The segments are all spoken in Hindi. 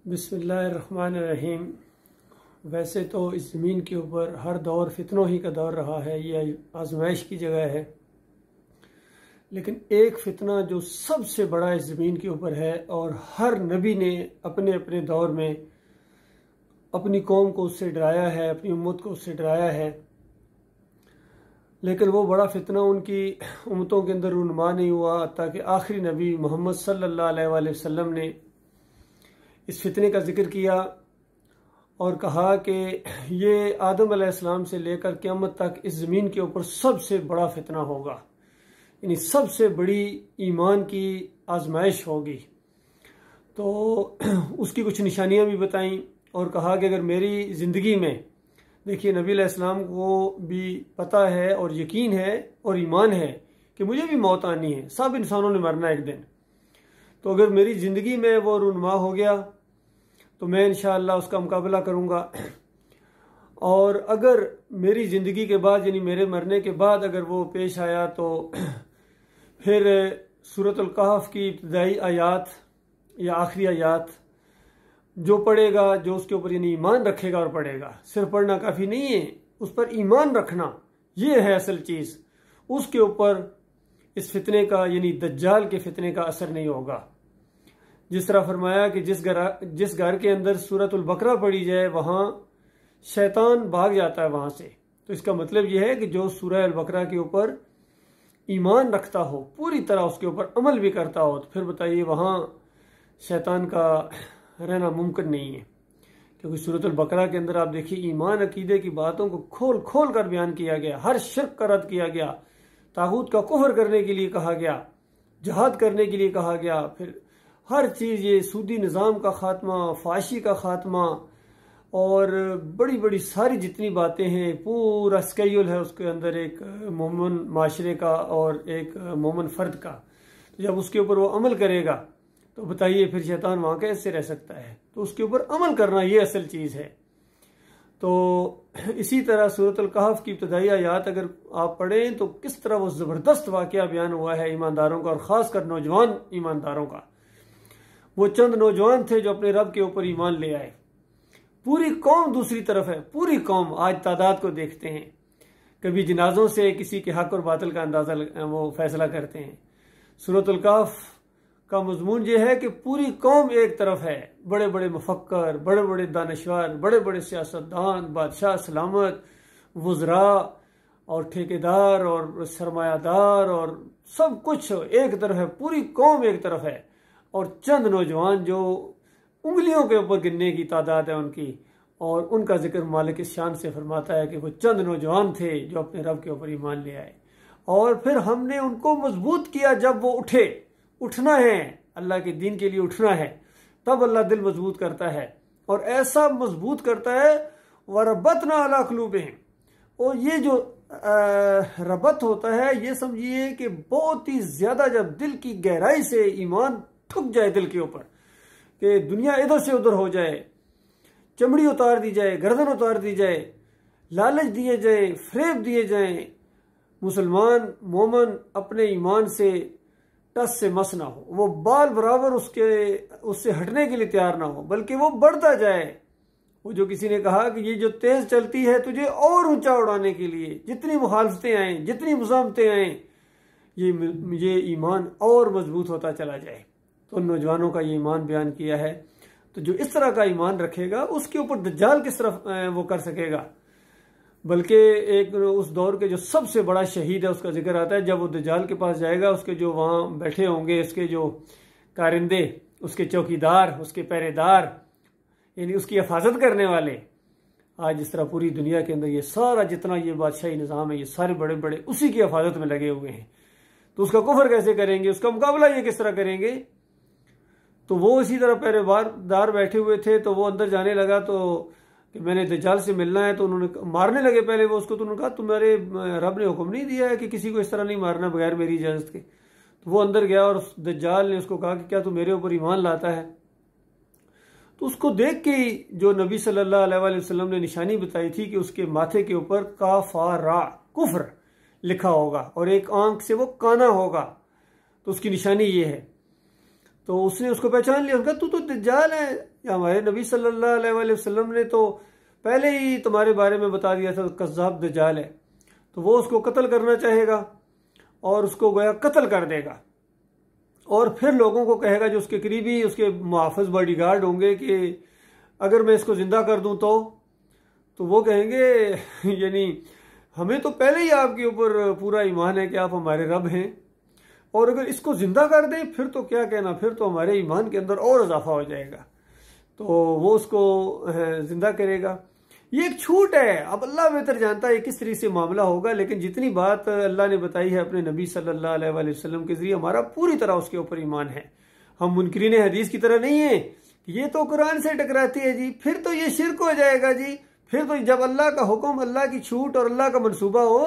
बिस्मिल्लाहिर्रहमानिर्रहीम। वैसे तो इस ज़मीन के ऊपर हर दौर फितनों ही का दौर रहा है, यह आजमाइश की जगह है। लेकिन एक फितना जो सबसे बड़ा इस ज़मीन के ऊपर है और हर नबी ने अपने अपने दौर में अपनी कौम को उससे डराया है, अपनी उम्मत को उससे डराया है, लेकिन वो बड़ा फितना उनकी उम्मतों के अंदर रुनमा नहीं हुआ ताकि आखिरी नबी मोहम्मद सल्लल्लाहु अलैहि वसल्लम ने इस फितने का जिक्र किया और कहा कि ये आदम अलैहिस्सलाम से लेकर क़यामत तक इस ज़मीन के ऊपर सबसे बड़ा फितना होगा, यानी सबसे बड़ी ईमान की आजमाइश होगी। तो उसकी कुछ निशानियां भी बताईं और कहा कि अगर मेरी ज़िंदगी में, देखिए नबी अलैहिस्सलाम को भी पता है और यकीन है और ईमान है कि मुझे भी मौत आनी है, सब इंसानों ने मरना एक दिन। तो अगर मेरी ज़िंदगी में वो रुनमा हो गया तो मैं इंशाअल्लाह उसका मुकाबला करूँगा। और अगर मेरी ज़िंदगी के बाद, यानी मेरे मरने के बाद अगर वो पेश आया तो फिर सूरतुल कहफ की इब्तिदाई आयात या आखिरी आयात जो पढ़ेगा, जो उसके ऊपर यानी ईमान रखेगा और पढ़ेगा, सिर्फ पढ़ना काफ़ी नहीं है, उस पर ईमान रखना ये है असल चीज़। उसके ऊपर इस फितने का, यानी दज्जाल के फितने का असर नहीं होगा। जिस तरह फरमाया कि जिस घर के अंदर सूरतुल बकरा पढ़ी जाए वहाँ शैतान भाग जाता है वहाँ से। तो इसका मतलब यह है कि जो सूरह अल बकरा के ऊपर ईमान रखता हो, पूरी तरह उसके ऊपर अमल भी करता हो, तो फिर बताइए वहाँ शैतान का रहना मुमकिन नहीं है। क्योंकि सूरतुल बकरा के अंदर आप देखिए ईमान अकीदे की बातों को खोल खोल कर बयान किया गया, हर शिर्क का रद्द किया गया, तागूत का कुफ्र करने के लिए कहा गया, जहाद करने के लिए कहा गया, फिर हर चीज़, ये सूदी निज़ाम का ख़ात्मा, फाशी का ख़ात्मा और बड़ी बड़ी सारी जितनी बातें हैं, पूरा स्केड्यूल है उसके अंदर एक मोमन माशरे का और एक मोमन फ़र्द का। तो जब उसके ऊपर वो अमल करेगा तो बताइए फिर शैतान वहाँ कैसे रह सकता है। तो उसके ऊपर अमल करना ये असल चीज़ है। तो इसी तरह सूरतुल कहफ की इब्तिदाई आयात अगर आप पढ़ें तो किस तरह वो ज़बरदस्त वाक़या बयान हुआ है ईमानदारों का, और ख़ासकर नौजवान ईमानदारों का। वो चंद नौजवान थे जो अपने रब के ऊपर ईमान ले आए। पूरी कौम दूसरी तरफ है, पूरी कौम। आज तादाद को देखते हैं, कभी जनाजों से किसी के हक और बातिल का अंदाज़ा वो फैसला करते हैं। सूरतुल कहफ का मजमून ये है कि पूरी कौम एक तरफ है, बड़े बड़े मुफक्कर, बड़े बड़े दानश्वर, बड़े बड़े सियासतदान, बादशाह सलामत, वज़रा और ठेकेदार और सरमायादार और सब कुछ एक तरफ है, पूरी कौम एक तरफ है। और चंद नौजवान जो उंगलियों के ऊपर गिनने की तादाद है उनकी, और उनका जिक्र मालिक शान से फरमाता है कि वो चंद नौजवान थे जो अपने रब के ऊपर ईमान ले आए। और फिर हमने उनको मजबूत किया जब वो उठे। उठना है, अल्लाह के दीन के लिए उठना है, तब अल्लाह दिल मजबूत करता है, और ऐसा मजबूत करता है वरबतना अला क़ुलूबिहिम। और ये जो रबत होता है, ये समझिए कि बहुत ही ज्यादा जब दिल की गहराई से ईमान ठुक जाए दिल के ऊपर, कि दुनिया इधर से उधर हो जाए, चमड़ी उतार दी जाए, गर्दन उतार दी जाए, लालच दिए जाए, फरेब दिए जाए, मुसलमान मोमन अपने ईमान से टस से मस ना हो, वो बाल बराबर उससे हटने के लिए तैयार ना हो, बल्कि वो बढ़ता जाए। वो जो किसी ने कहा कि ये जो तेज चलती है तुझे और ऊंचा उड़ाने के लिए, जितनी मुखालफतें आए, जितनी मुज़ामतें आए, ये ईमान और मजबूत होता चला जाए। तो उन नौजवानों का ये ईमान बयान किया है। तो जो इस तरह का ईमान रखेगा उसके ऊपर दज्जाल किस तरह वो कर सकेगा। बल्कि एक उस दौर के जो सबसे बड़ा शहीद है उसका जिक्र आता है, जब वो दज्जाल के पास जाएगा, उसके जो वहाँ बैठे होंगे, उसके जो कारिंदे, उसके चौकीदार, उसके पहरेदार, यानी उसकी हिफाजत करने वाले। आज जिस तरह पूरी दुनिया के अंदर ये सारा जितना ये बादशाही निज़ाम है, ये सारे बड़े बड़े उसी की हिफाजत में लगे हुए हैं। तो उसका कुफर कैसे करेंगे, उसका मुकाबला ये किस तरह करेंगे। तो वो इसी तरह पहरेदार बैठे हुए थे। तो वो अंदर जाने लगा तो कि मैंने दज्जाल से मिलना है, तो उन्होंने मारने लगे पहले वो उसको। तो उन्होंने कहा तुम्हारे रब ने हुक्म नहीं दिया है कि किसी को इस तरह नहीं मारना बगैर मेरी इजाज़त के। तो वो अंदर गया और दज्जाल ने उसको कहा कि क्या तू मेरे ऊपर ईमान लाता है। तो उसको देख के जो नबी सल्लल्लाहु अलैहि वसल्लम ने निशानी बताई थी कि उसके माथे के ऊपर काफारा कुफ्र लिखा होगा और एक आंख से वो काना होगा, तो उसकी निशानी ये है। तो उसने उसको पहचान लिया, उसका तू तो दज्जाल है, हमारे नबी सल्लल्लाहु अलैहि वसल्लम ने तो पहले ही तुम्हारे बारे में बता दिया था कज़्ज़ाब दज्जाल है। तो वो उसको कत्ल करना चाहेगा और उसको गोया कत्ल कर देगा, और फिर लोगों को कहेगा जो उसके करीबी उसके मुहाफ़िज़ बॉडीगार्ड होंगे कि अगर मैं इसको ज़िंदा कर दूं तो वो कहेंगे यानी हमें तो पहले ही आपके ऊपर पूरा ईमान है कि आप हमारे रब हैं, और अगर इसको ज़िंदा कर दें फिर तो क्या कहना, फिर तो हमारे ईमान के अंदर और इजाफा हो जाएगा। तो वो उसको ज़िंदा करेगा। ये एक छूट है, अब अल्लाह बेहतर जानता है किस तरीके से मामला होगा, लेकिन जितनी बात अल्लाह ने बताई है अपने नबी सल्लल्लाहु अलैहि वसल्लम के ज़रिए हमारा पूरी तरह उसके ऊपर ईमान है। हम मुनकरीन हदीस की तरह नहीं है कि ये तो कुरान से टकराती है जी, फिर तो ये शिरक हो जाएगा जी, फिर तो जब अल्लाह का हुक्म, अल्लाह की छूट और अल्लाह का मनसूबा हो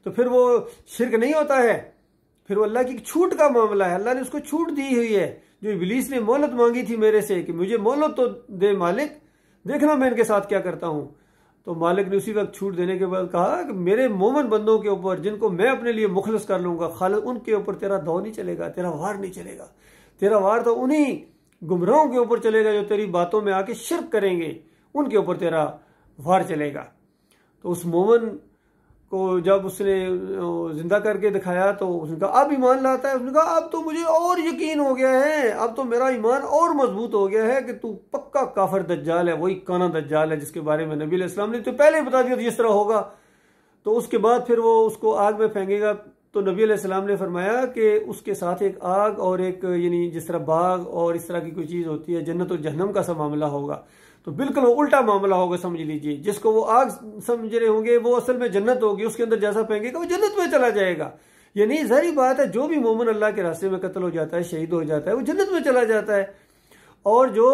तो फिर वो शिरक नहीं होता है, फिर वो अल्लाह की छूट का मामला है। अल्लाह ने उसको छूट दी हुई है। जो इब्लीस ने मोहलत मांगी थी मेरे से कि मुझे मोहलत तो दे मालिक, देखना मैं इनके साथ क्या करता हूँ, तो मालिक ने उसी वक्त छूट देने के बाद कहा कि मेरे मोमिन बंदों के ऊपर जिनको मैं अपने लिए मुखलिस कर लूंगा खालिद, उनके ऊपर तेरा दौर नहीं चलेगा, तेरा वार नहीं चलेगा। तेरा वार तो उन्हीं गुमराहों के ऊपर चलेगा जो तेरी बातों में आके शिरक करेंगे, उनके ऊपर तेरा वार चलेगा। तो उस मोमिन को जब उसने जिंदा करके दिखाया तो उसने कहा अब ईमान लाता है, उसने कहा अब तो मुझे और यकीन हो गया है, अब तो मेरा ईमान और मजबूत हो गया है कि तू पक्का काफिर दज्जाल है, वही काना दज्जाल है जिसके बारे में नबी अलैहि सलाम ने तो पहले ही बता दिया जिस तरह होगा। तो उसके बाद फिर वो उसको आग में फेंकेगा। तो नबी अलैहि सलाम ने फरमाया कि उसके साथ एक आग और एक यानी जिस तरह बाग और इस तरह की कोई चीज़ होती है जन्नत और जहन्नम का सा मामला होगा, तो बिल्कुल वो उल्टा मामला होगा समझ लीजिए। जिसको वो आग समझ रहे होंगे वो असल में जन्नत होगी, उसके अंदर जैसा फेंकेगा वो जन्नत में चला जाएगा। यानी जाहिर बात है जो भी मोमिन अल्लाह के रास्ते में कत्ल हो जाता है, शहीद हो जाता है, वो जन्नत में चला जाता है। और जो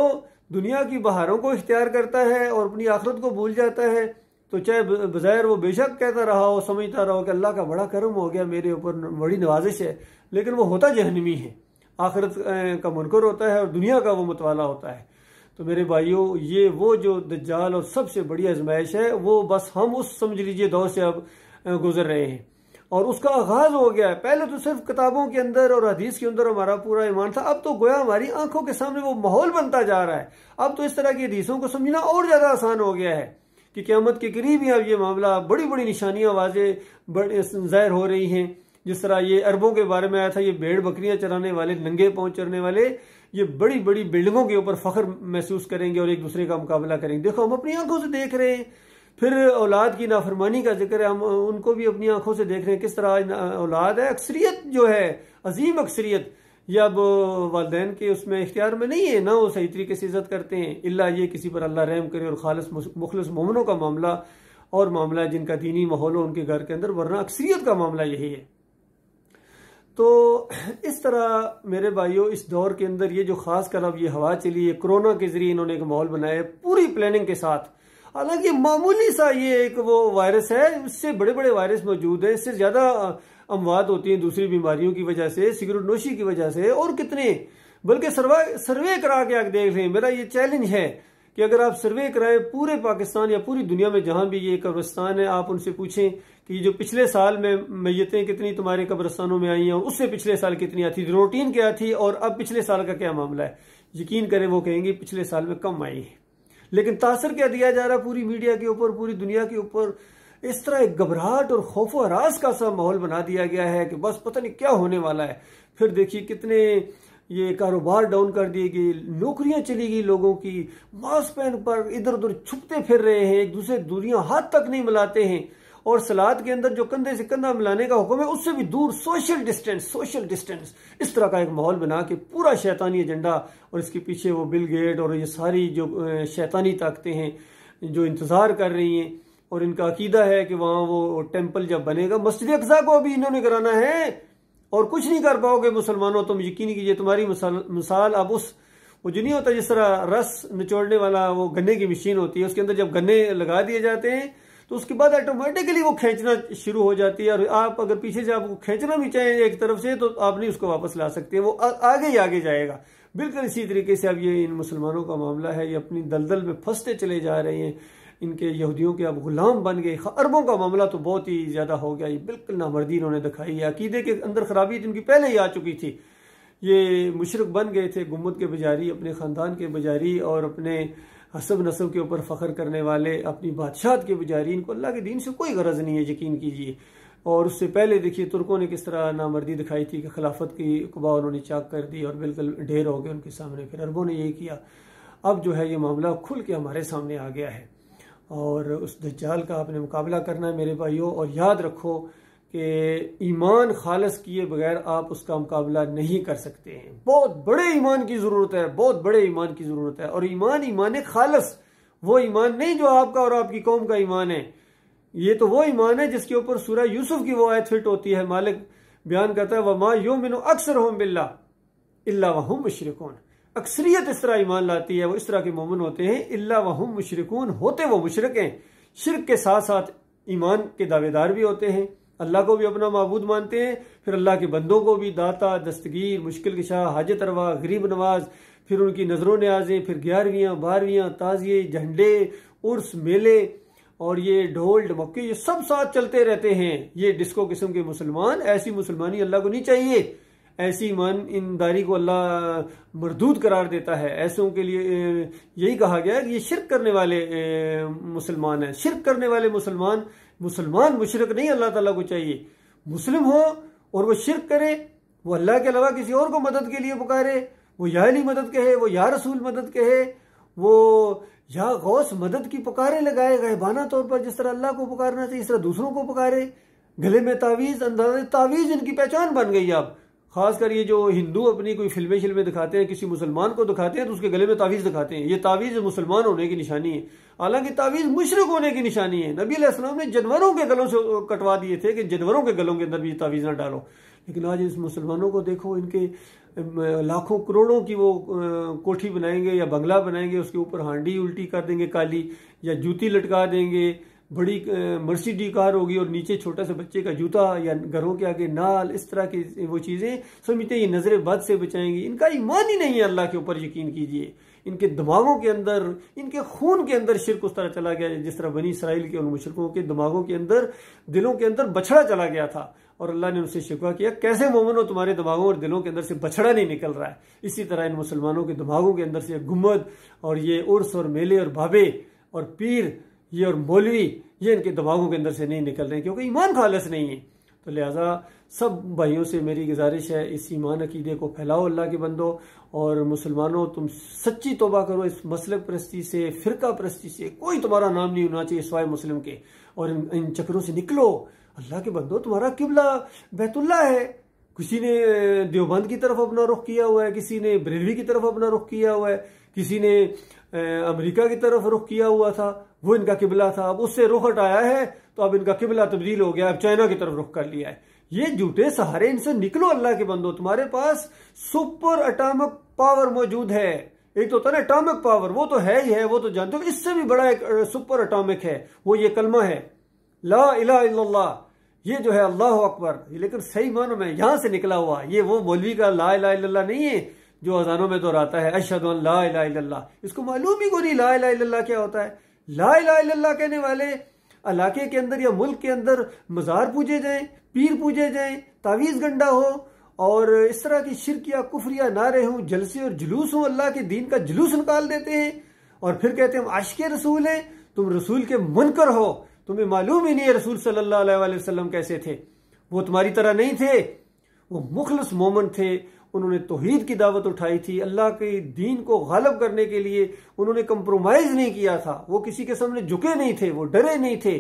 दुनिया की बहारों को इख्तियार करता है और अपनी आखिरत को भूल जाता है, तो चाहे बज़ाहिर वो बेशक कहता रहा हो, समझता रहा हो कि अल्लाह का बड़ा करम हो गया मेरे ऊपर, बड़ी नवाजिश है, लेकिन वो होता जहन्नमी है, आखिरत का मुनकर होता है और दुनिया का वो मतवाला होता है। तो मेरे भाइयों, ये वो जो दज्जाल और सबसे बड़ी आजमाइश है, वो बस हम उस समझ लीजिए दौर से अब गुजर रहे हैं और उसका आगाज हो गया है। पहले तो सिर्फ किताबों के अंदर और हदीस के अंदर हमारा पूरा ईमान था, अब तो गोया हमारी आंखों के सामने वो माहौल बनता जा रहा है। अब तो इस तरह की हदीसों को समझना और ज्यादा आसान हो गया है कि क़यामत के करीब ही अब ये मामला, बड़ी बड़ी निशानियां वाज़ेह ज़ाहिर हो रही हैं। जिस तरह ये अरबों के बारे में आया था, ये भेड़ बकरियां चराने वाले, नंगे पांव चरने वाले, ये बड़ी बड़ी बिल्डिंगों के ऊपर फख्र महसूस करेंगे और एक दूसरे का मुकाबला करेंगे। देखो हम अपनी आंखों से देख रहे हैं। फिर औलाद की नाफरमानी का जिक्र है, हम उनको भी अपनी आंखों से देख रहे हैं किस तरह औलाद है। अक्सरियत जो है, अजीम अक्सरियत, ये अब वालिदैन के उसमें इख्तियार में नहीं है, ना वो सही तरीके से इज्जत करते हैं, इल्ला ये किसी पर अल्लाह रहम करे और खालिस मुखलिस मोमिनों का मामला और मामला है जिनका दीनी माहौल हो उनके घर के अंदर, वरना अक्सरियत का मामला यही है। तो इस तरह मेरे भाइयों, इस दौर के अंदर ये जो खास कर अब ये हवा चली है, कोरोना के जरिए इन्होंने एक माहौल बनाया है पूरी प्लानिंग के साथ। हालांकि मामूली सा ये एक वो वायरस है, इससे बड़े बड़े वायरस मौजूद है, इससे ज्यादा अमवात होती हैं दूसरी बीमारियों की वजह से, सिगरेट नोशी की वजह से और कितने, बल्कि सर्वे करा के आप देख लें। मेरा ये चैलेंज है कि अगर आप सर्वे कराएं पूरे पाकिस्तान या पूरी दुनिया में जहां भी ये कब्रिस्तान है, आप उनसे पूछें कि जो पिछले साल में मैयतें कितनी तुम्हारे कब्रिस्तानों में आई हैं, उससे पिछले साल कितनी आती थी, रूटीन क्या थी और अब पिछले साल का क्या मामला है, यकीन करें वो कहेंगे पिछले साल में कम आई है। लेकिन तासर क्या दिया जा रहा है पूरी मीडिया के ऊपर, पूरी दुनिया के ऊपर, इस तरह एक घबराहट और खौफ और हरास का सा माहौल बना दिया गया है कि बस पता नहीं क्या होने वाला है। फिर देखिए कितने ये कारोबार डाउन कर दिए गए, नौकरियां चली गई लोगों की, मास्क पहन पर इधर उधर छुपते फिर रहे हैं, एक दूसरे दूरियां हाथ तक नहीं मिलाते हैं, और सलाद के अंदर जो कंधे से कंधा मिलाने का हुक्म है उससे भी दूर, सोशल डिस्टेंस, इस तरह का एक माहौल बना के पूरा शैतानी एजेंडा, और इसके पीछे वो बिल गेट और ये सारी जो शैतानी ताकतें हैं जो इंतजार कर रही हैं, और इनका अकीदा है कि वहां वो टेम्पल जब बनेगा, मस्जिद अक़सा को अभी इन्होंने कराना है और कुछ नहीं कर पाओगे मुसलमानों, तुम यकीन कीजिए। तुम्हारी मिसाल अब उस वो जो नहीं होता जिस तरह रस निचोड़ने वाला वो गन्ने की मशीन होती है, उसके अंदर जब गन्ने लगा दिए जाते हैं तो उसके बाद ऑटोमेटिकली वो खींचना शुरू हो जाती है, और आप अगर पीछे से आपको खींचना भी चाहें एक तरफ से तो आप नहीं उसको वापस ला सकते, वो आगे ही आगे जाएगा। बिल्कुल इसी तरीके से अब ये इन मुसलमानों का मामला है, ये अपनी दलदल में फंसते चले जा रहे हैं, इनके यहूदियों के अब गुलाम बन गए। अरबों का मामला तो बहुत ही ज्यादा हो गया, ये बिल्कुल नामर्दी इन्होंने दिखाई है, अकीदे के अंदर खराबी इनकी पहले ही आ चुकी थी। ये मुशरिक बन गए थे, गुम्मत के पुजारी, अपने ख़ानदान के पुजारी और अपने हसब नसब के ऊपर फ़ख्र करने वाले, अपनी बादशाहत के पुजारी। इनको अल्लाह के दीन से कोई गरज नहीं है, यकीन कीजिए। और उससे पहले देखिए तुर्कों ने किस तरह नामर्दी दिखाई थी कि खिलाफत की कुबा उन्होंने चाक कर दी और बिल्कुल ढेर हो गए उनके सामने। फिर अरबों ने यही किया। अब जो है ये मामला खुल के हमारे सामने आ गया है और उस दज्जाल का आपने मुकाबला करना है मेरे भाइयों। और याद रखो कि ईमान खालस किए बगैर आप उसका मुकाबला नहीं कर सकते हैं। बहुत बड़े ईमान की ज़रूरत है, बहुत बड़े ईमान की ज़रूरत है। और ईमान खालस, वो ईमान नहीं जो आपका और आपकी कौम का ईमान है। ये तो वो ईमान है जिसके ऊपर सूरह यूसुफ की वो आयत फिट होती है। मालिक बयान करता है वमा युमिनु अक्सरुहुम बिल्लाह इल्ला वहुम मुशरिकून। अक्सरियत इस तरह ईमान लाती है, वो इस तरह के मोमिन होते हैं, इल्ला वहुम मुशरिकून, होते वो मुशरिक हैं। शिर्क के साथ साथ ईमान के दावेदार भी होते हैं, अल्लाह को भी अपना माबूद मानते हैं, फिर अल्लाह के बंदों को भी दाता, दस्तगीर, मुश्किल कुशा, हाजत रवा, गरीब नवाज, फिर उनकी नजरों न्याजें, फिर 11वीं 12वीं ताजिए, झंडे, उर्स, मेले और ये ढोल ढमक्के, ये सब साथ चलते रहते हैं। ये डिस्को किस्म के मुसलमान, ऐसी मुसलमानी अल्लाह को नहीं चाहिए। ऐसी ईमानदारी को अल्लाह मरदूद करार देता है। ऐसों के लिए यही कहा गया है कि ये शिर्क करने वाले मुसलमान हैं। शिर्क करने वाले मुसलमान मुशरिक नहीं अल्लाह ताला को चाहिए। मुस्लिम हो और वो शिर्क करे, वो अल्लाह के अलावा किसी और को मदद के लिए पुकारे, वो या अली मदद कहे, वो या रसूल मदद कहे, वो या गौस मदद की पुकारे लगाए गायबाना तौर पर, जिस तरह अल्लाह को पुकारना चाहिए इस तरह दूसरों को पुकारे। गले में तावीज, अंदाजे तावीज इनकी पहचान बन गई। अब खासकर ये जो हिंदू अपनी कोई फिल्में दिखाते हैं, किसी मुसलमान को दिखाते हैं तो उसके गले में तावीज दिखाते हैं। ये तावीज मुसलमान होने की निशानी है, हालांकि तावीज मुशरिक होने की निशानी है। नबी अलैहि सलाम ने जानवरों के गलों से कटवा दिए थे कि जानवरों के गलों के अंदर भी तावीज ना डालो। लेकिन आज इस मुसलमानों को देखो, इनके लाखों करोड़ों की वो कोठी बनाएंगे या बंगला बनाएंगे, उसके ऊपर हांडी उल्टी कर देंगे काली, या जूती लटका देंगे, बड़ी मर्सिडीज कार होगी और नीचे छोटा सा बच्चे का जूता, या घरों के आगे नाल, इस तरह की वो चीजें समझते ये नजर बद से बचाएंगी। इनका ईमान ही नहीं है अल्लाह के ऊपर, यकीन कीजिए। इनके दिमागों के अंदर, इनके खून के अंदर शिर्क उस तरह चला गया जिस तरह बनी इसराइल के उन मुशरिकों के दिमागों के अंदर, दिलों के अंदर बछड़ा चला गया था। और अल्लाह ने उनसे शिकवा किया, कैसे मोमिन हो, तुम्हारे दिमागों और दिलों के अंदर से बछड़ा नहीं निकल रहा है। इसी तरह इन मुसलमानों के दिमागों के अंदर से गुम्मद और ये उर्स और मेले और बाबे और पीर, ये और मौलवी, ये इनके दिमागों के अंदर से नहीं निकल रहे, क्योंकि ईमान खालिस नहीं है। तो लिहाजा सब भाइयों से मेरी गुजारिश है, इस ईमान अकीदे को फैलाओ अल्लाह के बंदो। और मुसलमानों, तुम सच्ची तौबा करो इस मसलक परस्ती से, फिरका परस्ती से। कोई तुम्हारा नाम नहीं होना चाहिए सिवाय मुस्लिम के, और इन चक्रों से निकलो। अल्लाह के बंदो, तुम्हारा किबला बैतुल्लाह है। किसी ने देवबंद की तरफ अपना रुख किया हुआ है, किसी ने बरेलवी की तरफ अपना रुख किया हुआ है, किसी ने अमेरिका की तरफ रुख किया हुआ था, वो इनका किबला था। अब उससे रुख हटाया है तो अब इनका किबला तब्दील हो गया, अब चाइना की तरफ रुख कर लिया है। ये झूठे सहारे, इनसे निकलो अल्लाह के बंदो। तुम्हारे पास सुपर एटॉमिक पावर मौजूद है। एक तो होता है ना एटॉमिक पावर, वो तो है ही है, वो तो जानते हो। इससे भी बड़ा एक सुपर एटॉमिक है, वो ये कलमा है, ला इलाहा इल्लल्लाह। ये जो है अल्लाह अकबर, लेकिन सही मानो में यहां से निकला हुआ, ये वो मौलवी का ला इलाहा इल्लल्लाह नहीं है जो अजानों में दोहराता है अशहदु अन ला इलाहा इल्लल्लाह। इसको मालूम ही को नहीं ला इलाहा इल्लल्लाह क्या होता है। ला इलाहा इल्लल्लाह कहने वाले इलाके के अंदर या मुल्क के अंदर मजार पूजे जाएं, पीर पूजे जाएं, तावीज गंडा हो और इस तरह की शिर्क या कुफ्र या नारे हों, जलसे और जुलूस हों, अल्लाह के दीन का जुलूस निकाल देते हैं और फिर कहते हैं हम आशिक़े रसूल हैं। तुम रसूल के मुनकर हो, तुम्हें मालूम ही नहीं है रसूल सल्लल्लाहु अलैहि वसल्लम कैसे थे। वो तुम्हारी तरह नहीं थे, वो मुखलिस मोमिन थे। उन्होंने तौहीद की दावत उठाई थी, अल्लाह के दीन को गालिब करने के लिए उन्होंने कंप्रोमाइज नहीं किया था। वो किसी के सामने झुके नहीं थे, वो डरे नहीं थे,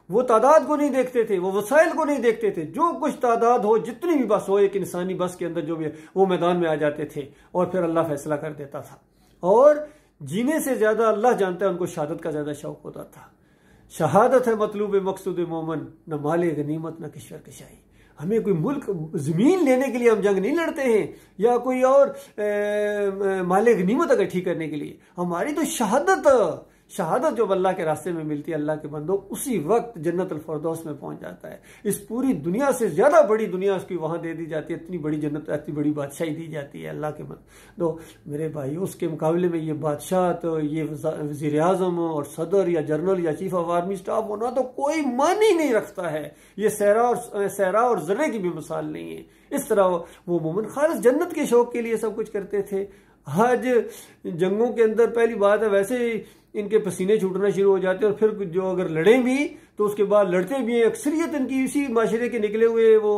वो तादाद को नहीं देखते थे, वो वसाइल को नहीं देखते थे। जो कुछ तादाद हो, जितनी भी बस हो, एक इंसानी बस के अंदर जो भी है, वो मैदान में आ जाते थे और फिर अल्लाह फैसला कर देता था। और जीने से ज्यादा अल्लाह जानता है उनको शहादत का ज्यादा शौक होता था। शहादत है मतलूब मकसूद मोमन, न माले गनीमत न किश्वर कशाई। हमें कोई मुल्क जमीन लेने के लिए हम जंग नहीं लड़ते हैं या कोई और माले गनीमत इकट्ठी करने के लिए। हमारी तो शहादत, शहादत जो अल्लाह के रास्ते में मिलती है अल्लाह के बंदो, उसी वक्त जन्नतुल फिरदौस में पहुंच जाता है। इस पूरी दुनिया से ज्यादा बड़ी दुनिया उसकी वहां दे दी जाती है, इतनी बड़ी जन्नत, इतनी बड़ी बादशाही दी जाती है अल्लाह के बंदो। मेरे भाई उसके मुकाबले में ये बादशाह, तो ये वजीर आजम और सदर या जनरल या चीफ ऑफ आर्मी स्टाफ होना तो कोई मान ही नहीं रखता है। ये सहरा और जर्रे की भी मिसाल नहीं है। इस तरह वो मोमिन खालिस जन्नत के शौक के लिए सब कुछ करते थे। आज जंगों के अंदर पहली बात है वैसे ही इनके पसीने छूटना शुरू हो जाते हैं, और फिर जो अगर लड़ें भी तो उसके बाद लड़ते भी हैं। अक्सरियत इनकी इसी माशरे के निकले हुए वो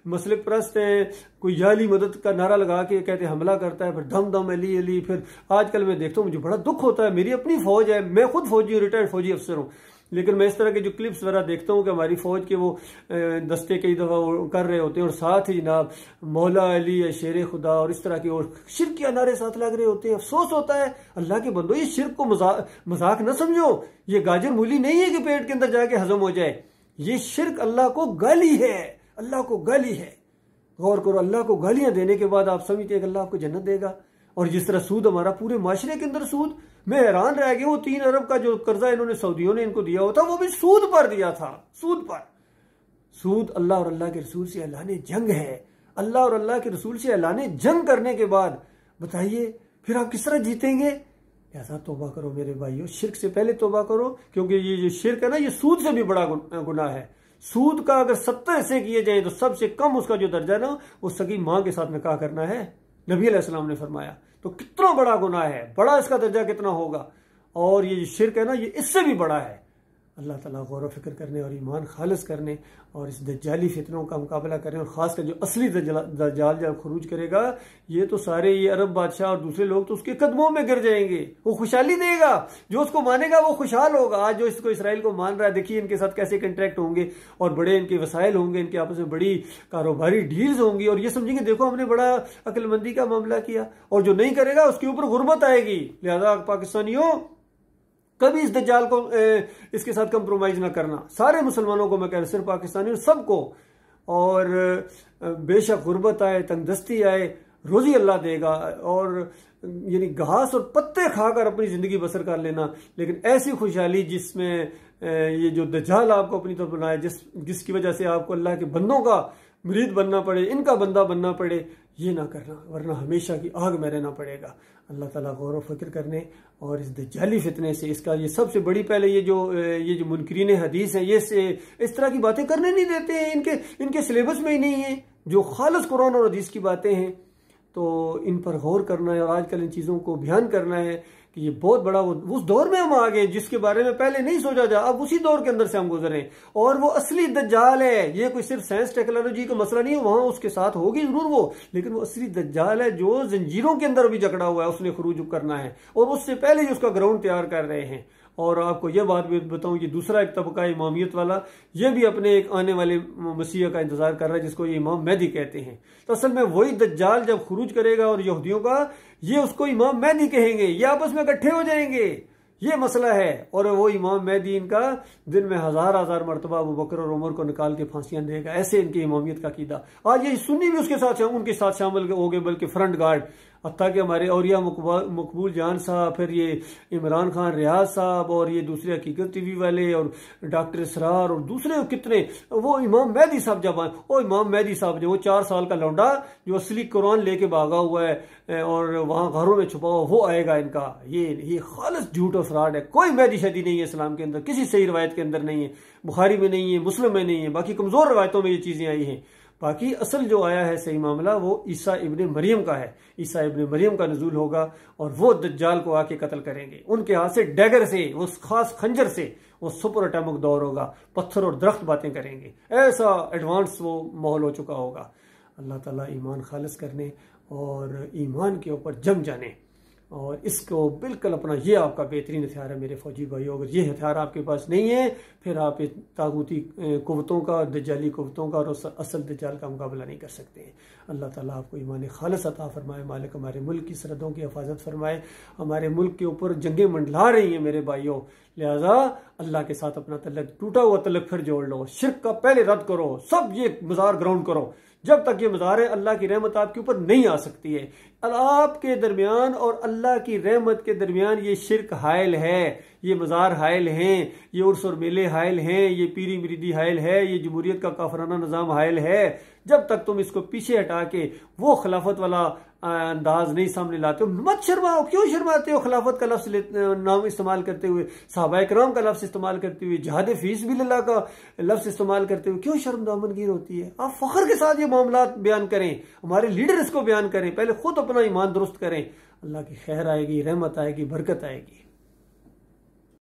मसलक परस्त हैं। कोई जाली मदद का नारा लगा के कहते हमला करता है, फिर दम दम अली अली। फिर आजकल मैं देखता हूँ, मुझे बड़ा दुख होता है, मेरी अपनी फौज है, मैं खुद फौजी, रिटायर्ड फौजी अफसर हूँ, लेकिन मैं इस तरह के जो क्लिप्स वगैरह देखता हूँ कि हमारी फौज के वो दस्ते कई दफ़ा वो कर रहे होते हैं, और साथ ही जनाब मौला अली या शेर खुदा और इस तरह के और शिर्क के नारे साथ लग रहे होते हैं। अफसोस होता है अल्लाह के बंदो, ये शिर्क को मजाक न समझो। ये गाजर मूली नहीं है कि पेट के अंदर जाके हजम हो जाए। ये शिर्क अल्लाह को गाली है, अल्लाह को गाली है। गौर करो, अल्लाह को गालियां देने के बाद आप समझते हैं कि अल्लाह आपको जन्नत देगा। और जिस तरह सूद हमारा पूरे माशरे के अंदर सूद, मैं हैरान रह गया, वो 3 अरब का जो कर्जा इन्होंने सऊदियों ने इनको दिया होता वो भी सूद पर दिया था, सूद पर। सूद अल्लाह और अल्लाह के रसूल से अल्लाह ने जंग है। अल्लाह और अल्लाह के रसूल से अल्लाह ने जंग करने के बाद बताइए फिर आप किस तरह जीतेंगे? ऐसा तौबा करो मेरे भाइयों, शिर्क से पहले तौबा करो, क्योंकि ये जो शिर्क है ना, ये सूद से भी बड़ा गुनाह है। सूद का अगर 70 हिस्से किए जाए तो सबसे कम उसका जो दर्जा ना, वो सगी मां के साथ निकाह करना है, नबी अलैहिस्सलाम ने फरमाया। तो कितना बड़ा गुनाह है, बड़ा इसका दर्जा कितना होगा। और ये शिर्क है ना, ये इससे भी बड़ा है। अल्लाह ताला गौर व फिक्र करने और ईमान खालिस करने और इस दज्जाली फितनों का मुकाबला करें। और खासकर जो असली दज्जाल जब खरूज करेगा, ये तो सारे ये अरब बादशाह और दूसरे लोग तो उसके कदमों में गिर जाएंगे। वो खुशहाली देगा, जो उसको मानेगा वो खुशहाल होगा। आज जो इसको इसराइल को मान रहा है, देखिए इनके साथ कैसे कंट्रैक्ट होंगे और बड़े इनके वसाइल होंगे, इनके आपस में बड़ी कारोबारी डील्स होंगी, और ये समझेंगे देखो हमने बड़ा अक्लमंदी का मामला किया। और जो नहीं करेगा उसके ऊपर गुर्बत आएगी। लिहाजा पाकिस्तानियों कभी इस दज्जाल को इसके साथ कंप्रोमाइज ना करना। सारे मुसलमानों को मैं कह रहा हूं, सिर्फ पाकिस्तानियों सबको। और बेशक गुर्बत आए, तंगदस्ती आए, रोजी अल्लाह देगा, और यानी घास और पत्ते खाकर अपनी जिंदगी बसर कर लेना। लेकिन ऐसी खुशहाली जिसमें ये जो दज्जाल आपको अपनी तरफ बनाए, जिसकी वजह से आपको अल्लाह के बंदों का मुरीद बनना पड़े, इनका बंदा बनना पड़े, ये ना करना, वरना हमेशा की आग में रहना पड़ेगा। अल्लाह ताला गौर व फिक्र करने और इस दज्जाली फितने से, इसका ये सबसे बड़ी पहले ये जो मुनकरीन हदीस है, ये से इस तरह की बातें करने नहीं देते हैं। इनके सिलेबस में ही नहीं है। जो खालिस कुरान और हदीस की बातें हैं तो इन पर गौर करना है, और आजकल इन चीज़ों को बयान करना है कि ये बहुत बड़ा उस दौर में हम आ गए जिसके बारे में पहले नहीं सोचा जा। अब उसी दौर के अंदर से हम गुजरे, और वो असली दज्जाल है। ये कोई सिर्फ साइंस टेक्नोलॉजी का मसला नहीं है, वहां उसके साथ होगी जरूर वो, लेकिन वो असली दज्जाल है जो जंजीरों के अंदर भी जकड़ा हुआ है, उसने खरूज करना है, और उससे पहले ही उसका ग्राउंड तैयार कर रहे हैं। और आपको यह बात भी बताऊं, ये दूसरा एक तबका इमामियत वाला, ये भी अपने एक आने वाले मसीह का इंतजार कर रहा है, जिसको ये इमाम मेहदी कहते हैं। तो असल में वही दज्जाल जब खुरूज करेगा और यहूदियों का, ये उसको इमाम मेहदी कहेंगे, ये आपस में इकट्ठे हो जाएंगे, ये मसला है। और वो इमाम मेहदी इनका दिन में 1000 मरतबा अबू बकर और उमर को निकाल के फांसियां देगा। ऐसे इनकी इमामियत का कीदा। आज ये सुन्नी भी उसके साथ उनके साथ शामिल हो गए, बल्कि फ्रंट गार्ड। हत्ता कि हमारे औरिया मकबूल जान साहब, फिर ये इमरान खान रियाज साहब, और ये दूसरे हकीकत टीवी वाले, और डॉक्टर इसरार, और दूसरे कितने, वो इमाम मेहदी साहब जब आए, वो इमाम मेहदी साहब जो वो 4 साल का लौंडा जो असली कुरान लेके भागा हुआ है और वहां घरों में छुपा हुआ, वो आएगा इनका। ये खालिस झूठ और फ्रॉड है। कोई मेहदी शदी नहीं है इस्लाम के अंदर, किसी सही रवायत के अंदर नहीं है, बुखारी में नहीं है, मुस्लिम में नहीं है, बाकी कमजोर रवायतों में ये चीजें आई हैं। बाकी असल जो आया है सही मामला वो ईसा इब्ने मरियम का है। ईसा इब्ने मरियम का नजूल होगा और वो दज्जाल को आके कत्ल करेंगे। उनके हाथ से डैगर से, वो खास खंजर से, वो सुपर एटॉमिक दौर होगा, पत्थर और दरख्त बातें करेंगे। ऐसा एडवांस वो माहौल हो चुका होगा। अल्लाह ताला ईमान खालिस करने और ईमान के ऊपर जम जाने, और इसको बिल्कुल अपना, ये आपका बेहतरीन हथियार है मेरे फौजी भाइयों। अगर ये हथियार आपके पास नहीं है, फिर आप तागूती कुव्वतों का, दज्जाली कुव्वतों का और असल दज्जाल का मुकाबला नहीं कर सकते हैं। अल्लाह ताला आपको ईमान खालिस अता फरमाए। मालिक हमारे मुल्क की सरहदों की हिफाजत फरमाए। हमारे मुल्क के ऊपर जंगें मंडला रही हैं मेरे भाइयों, लिहाजा अल्लाह के साथ अपना तल्लक, टूटा हुआ तल्लक फिर जोड़ लो, शिर्क का पहले रद्द करो, सब ये मज़ार ग्राउंड करो। जब तक ये मज़ार है अल्लाह की रहमत आपके ऊपर नहीं आ सकती है। आपके दरमियान और अल्लाह की रहमत के दरमियान ये शिर्क हायल है, ये मज़ार हायल हैं, ये उर्स और मेले हायल हैं, ये पीरी मुरीदी हायल है, ये जमहूरियत का काफराना निज़ाम हायल है। जब तक तुम इसको पीछे हटा के वो खिलाफत वाला अंदाज नहीं सामने लाते हो, मत शर्माओ। क्यों शर्माते हो? खिलाफत का लफ्ज नाम इस्तेमाल करते हुए, सहाबाए किराम का लफ्ज इस्तेमाल करते हुए, जिहाद फी सबिलिल्लाह का लफ्ज इस्तेमाल करते हुए क्यों शर्म दामनगीर होती है? आप फख्र के साथ ये मामलात बयान करें, हमारे लीडर इसको बयान करें, पहले खुद अपना ईमान दुरुस्त करें। अल्लाह की खैर आएगी, रहमत आएगी, बरकत आएगी।